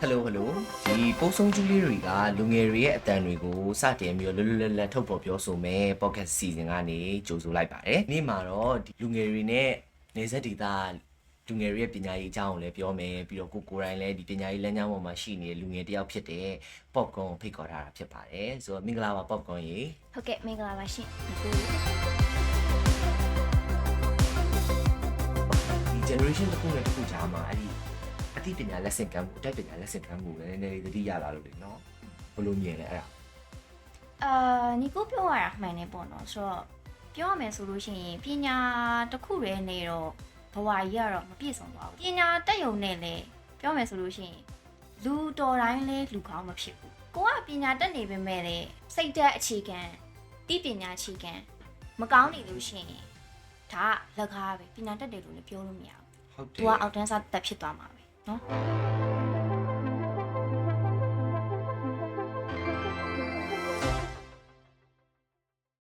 Hello ဒီပို့ဆုံးကျူးလေးတွေကလူငယ်တွေရဲ့အတန်တွေကိုစတင်ပြီးတော့လွတ်လွတ်လပ်လပ်ထုတ်ဖော်ပြောဆိုမယ် podcast season ကနေကြိုဆိုလိုက်ပါတယ်။နေ့မှာတော့ဒီလူငယ်တွေနဲ့နေဆက်ဒေသလူငယ်တွေရဲ့ပညာရေးအကြောင်းကိုလည်းပြောမယ်ပြီးတော့ကိုယ်တိုင်လည်းဒီပညာရေးလမ်းကြောင်းပေါ်မှာရှိနေတဲ့လူငယ်တယောက်ဖြစ်တဲ့ popcorn ကိုဖိတ်ခေါ်ထားတာဖြစ်ပါတယ်။ဆိုတော့မင်္ဂလာပါ popcorn ရေ။ ဟုတ်ကဲ့မင်္ဂလာပါရှင်ဒီ generation တစ်ခုနဲ့တစ်ခုကြားမှာအဲ့ဒီအသိပညာလက်ဆင့်ကမ်းမှုအတတ်ပညာလက်ဆင့်ကမ်းမှုလည်းနည်းနည်းလေးသတိရလာလို့လေနော်ဘယ်လိုမြင်လဲအဲ့ဒါညီကိုပြောရတာမှန်နေပေါ့နော်ဆိုတော့ပြောရမယ်ဆိုလို့ရှိရင်ပညာတစ်ခုတည်းနဲ့တော့ဘဝကြီးကတော့မပြည့်စုံပါဘူးပညာတက်ယုံနဲ့လည်းပြောမယ်ဆိုလို့ရှိရင်လူတော်တိုင်းလည်းလူကောင်းမဖြစ်ဘူးကိုကပညာတက်နေပေမဲ့လည်းစိတ်သက်အခြေခံတိပညာအခြေခံမကောင်းနေလို့ရှိရင်ဒါကလက်ကားပဲပညာတက်တယ်လို့လည်းပြောလို့မရဘူးဟုတ်တယ်သူကအောက်တန်းစားတက်ဖြစ်သွားမှာပဲနော်